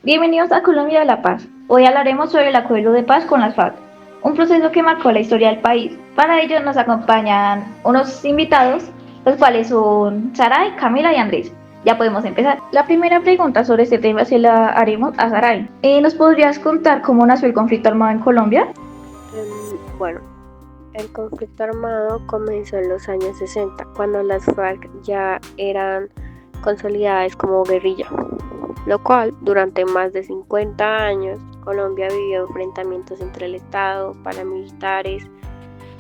Bienvenidos a Colombia de la Paz. Hoy hablaremos sobre el acuerdo de paz con las FARC, un proceso que marcó la historia del país. Para ello nos acompañan unos invitados, los cuales son Saray, Camila y Andrés. Ya podemos empezar. La primera pregunta sobre este tema se la haremos a Saray. ¿Nos podrías contar cómo nació el conflicto armado en Colombia? Bueno, el conflicto armado comenzó en los años 60, cuando las FARC ya eran consolidadas como guerrilla, lo cual durante más de 50 años Colombia vivió enfrentamientos entre el Estado, paramilitares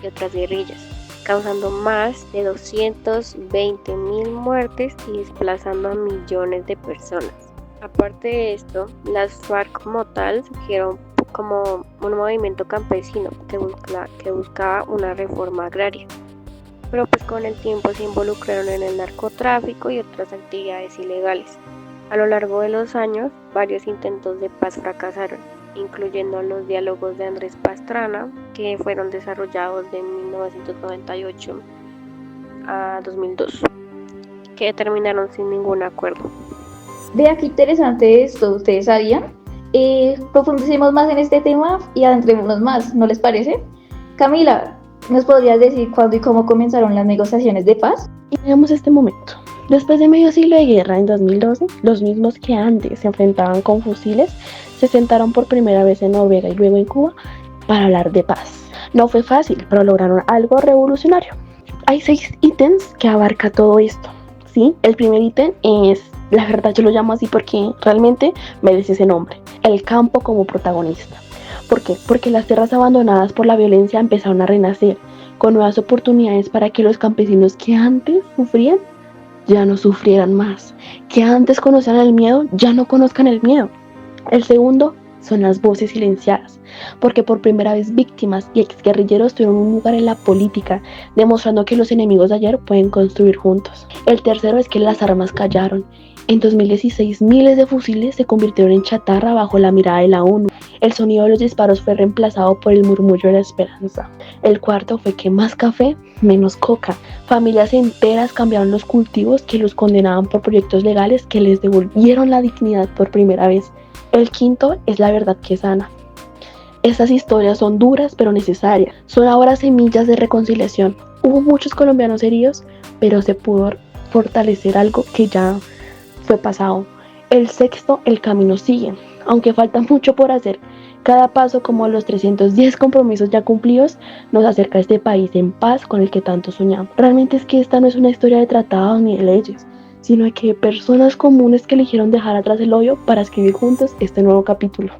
y otras guerrillas, causando más de 220.000 muertes y desplazando a millones de personas. Aparte de esto, las FARC como tal surgieron como un movimiento campesino que buscaba una reforma agraria, pero pues con el tiempo se involucraron en el narcotráfico y otras actividades ilegales. A lo largo de los años, varios intentos de paz fracasaron, incluyendo los diálogos de Andrés Pastrana, que fueron desarrollados de 1998 a 2002, que terminaron sin ningún acuerdo. Vea qué interesante esto, ¿ustedes sabían? Profundicemos más en este tema y adentrémonos más, ¿no les parece? Camila, ¿nos podrías decir cuándo y cómo comenzaron las negociaciones de paz? Y veamos este momento. Después de medio siglo de guerra en 2012, los mismos que antes se enfrentaban con fusiles se sentaron por primera vez en Noruega y luego en Cuba para hablar de paz. No fue fácil, pero lograron algo revolucionario. Hay 6 ítems que abarca todo esto, ¿sí? El primer ítem es, la verdad yo lo llamo así porque realmente merece ese nombre, el campo como protagonista. ¿Por qué? Porque las tierras abandonadas por la violencia empezaron a renacer con nuevas oportunidades para que los campesinos que antes sufrían ya no sufrieran más, que antes conocían el miedo ya no conozcan el miedo. El segundo son las voces silenciadas, porque por primera vez víctimas y exguerrilleros tuvieron un lugar en la política, demostrando que los enemigos de ayer pueden construir juntos. El tercero es que las armas callaron. En 2016, miles de fusiles se convirtieron en chatarra bajo la mirada de la ONU. El sonido de los disparos fue reemplazado por el murmullo de la esperanza. El cuarto fue que más café, menos coca. Familias enteras cambiaron los cultivos que los condenaban por proyectos legales que les devolvieron la dignidad por primera vez. El quinto es la verdad que sana. Estas historias son duras pero necesarias. Son ahora semillas de reconciliación. Hubo muchos colombianos heridos, pero se pudo fortalecer algo que ya fue pasado. El sexto, el camino sigue. Aunque falta mucho por hacer, cada paso como los 310 compromisos ya cumplidos nos acerca a este país en paz con el que tanto soñamos. Realmente es que esta no es una historia de tratados ni de leyes, sino de que personas comunes que eligieron dejar atrás el odio para escribir juntos este nuevo capítulo.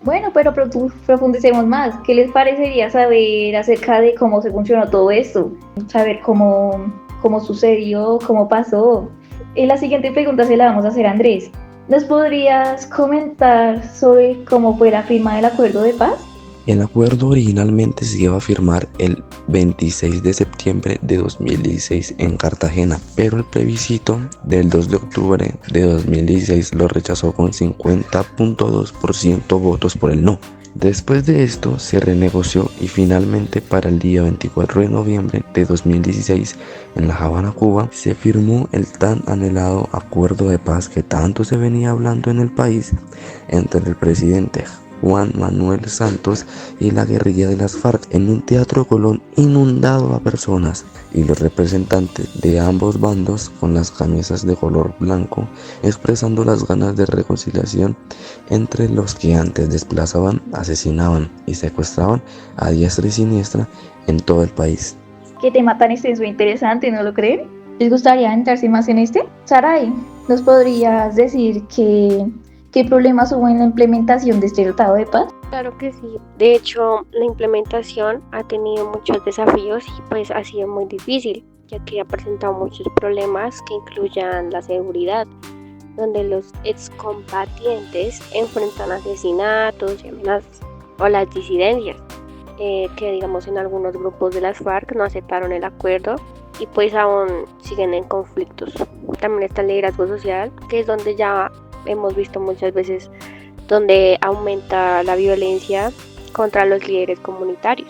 Bueno, pero profundicemos más. ¿Qué les parecería saber acerca de cómo se funcionó todo esto? Saber cómo sucedió, cómo pasó. La siguiente pregunta se la vamos a hacer a Andrés. ¿Nos podrías comentar sobre cómo fue la firma del acuerdo de paz? El acuerdo originalmente se iba a firmar el 26 de septiembre de 2016 en Cartagena, pero el plebiscito del 2 de octubre de 2016 lo rechazó con 50.2% votos por el no. Después de esto se renegoció y finalmente para el día 24 de noviembre de 2016 en La Habana, Cuba, se firmó el tan anhelado acuerdo de paz que tanto se venía hablando en el país entre el presidente Juan Manuel Santos y la guerrilla de las FARC en un Teatro Colón inundado a personas, y los representantes de ambos bandos con las camisas de color blanco expresando las ganas de reconciliación entre los que antes desplazaban, asesinaban y secuestraban a diestra y siniestra en todo el país. Qué tema tan extenso e interesante, ¿no lo creen? ¿Les gustaría entrarse más en este? Saray, ¿nos podrías decir qué problemas hubo en la implementación de este tratado de paz? Claro que sí. De hecho, la implementación ha tenido muchos desafíos y pues ha sido muy difícil, ya que ha presentado muchos problemas que incluyan la seguridad, donde los excombatientes enfrentan asesinatos y amenazas, o las disidencias, que digamos en algunos grupos de las FARC no aceptaron el acuerdo y pues aún siguen en conflictos. También está el liderazgo social, que es donde ya hemos visto muchas veces donde aumenta la violencia contra los líderes comunitarios.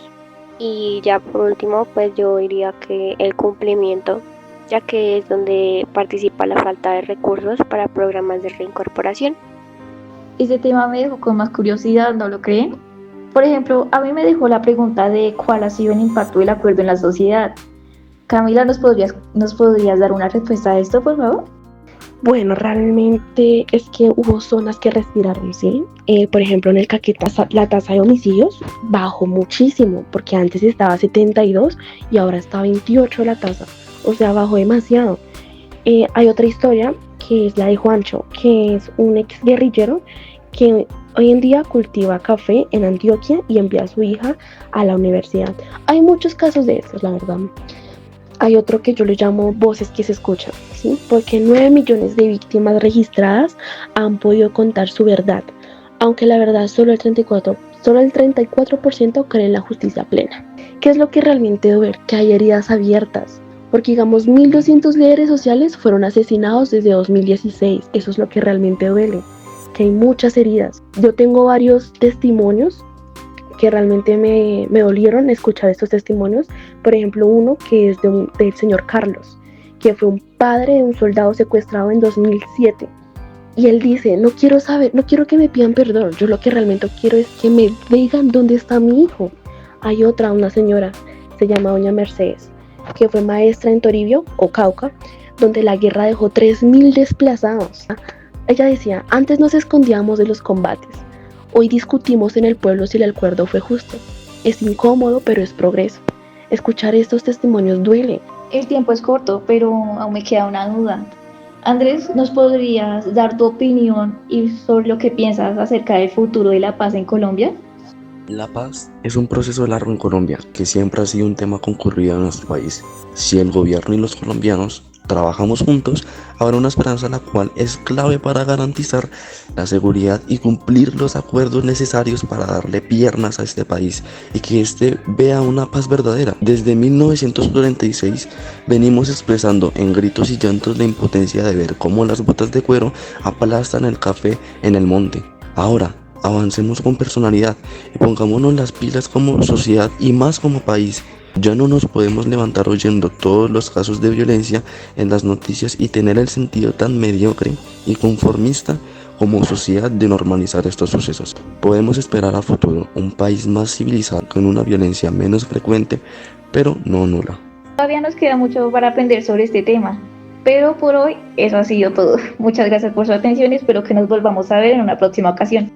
Y ya por último, pues yo diría que el cumplimiento, ya que es donde participa la falta de recursos para programas de reincorporación. Este tema me dejó con más curiosidad, ¿no lo creen? Por ejemplo, a mí me dejó la pregunta de cuál ha sido el impacto del acuerdo en la sociedad. Camila, ¿nos podrías dar una respuesta a esto, por favor? Bueno, realmente es que hubo zonas que respiraron, ¿sí? Por ejemplo, en el Caquetá la tasa de homicidios bajó muchísimo, porque antes estaba 72 y ahora está 28 la tasa, o sea, bajó demasiado. Hay otra historia que es la de Juancho, que es un ex guerrillero que hoy en día cultiva café en Antioquia y envía a su hija a la universidad. Hay muchos casos de estos, la verdad. Hay otro que yo le llamo voces que se escuchan, ¿sí? Porque 9 millones de víctimas registradas han podido contar su verdad, aunque la verdad solo el 34% cree en la justicia plena. ¿Qué es lo que realmente duele? Que hay heridas abiertas, porque digamos 1.200 líderes sociales fueron asesinados desde 2016, eso es lo que realmente duele, que hay muchas heridas. Yo tengo varios testimonios que realmente me dolieron escuchar estos testimonios. Por ejemplo, uno que es del señor Carlos, que fue un padre de un soldado secuestrado en 2007. Y él dice, no quiero saber, no quiero que me pidan perdón, yo lo que realmente quiero es que me digan dónde está mi hijo. Hay otra, una señora, se llama doña Mercedes, que fue maestra en Toribio o Cauca, donde la guerra dejó 3.000 desplazados. Ella decía, antes nos escondíamos de los combates. Hoy discutimos en el pueblo si el acuerdo fue justo. Es incómodo, pero es progreso. Escuchar estos testimonios duele. El tiempo es corto, pero aún me queda una duda. Andrés, ¿nos podrías dar tu opinión y sobre lo que piensas acerca del futuro de la paz en Colombia? La paz es un proceso largo en Colombia que siempre ha sido un tema concurrido en nuestro país. Si el gobierno y los colombianos trabajamos juntos, habrá una esperanza la cual es clave para garantizar la seguridad y cumplir los acuerdos necesarios para darle piernas a este país y que éste vea una paz verdadera. Desde 1946 venimos expresando en gritos y llantos la impotencia de ver cómo las botas de cuero aplastan el café en el monte. Ahora, avancemos con personalidad y pongámonos las pilas como sociedad y más como país. Ya no nos podemos levantar oyendo todos los casos de violencia en las noticias y tener el sentido tan mediocre y conformista como sociedad de normalizar estos sucesos. Podemos esperar a futuro un país más civilizado con una violencia menos frecuente, pero no nula. Todavía nos queda mucho para aprender sobre este tema, pero por hoy eso ha sido todo. Muchas gracias por su atención y espero que nos volvamos a ver en una próxima ocasión.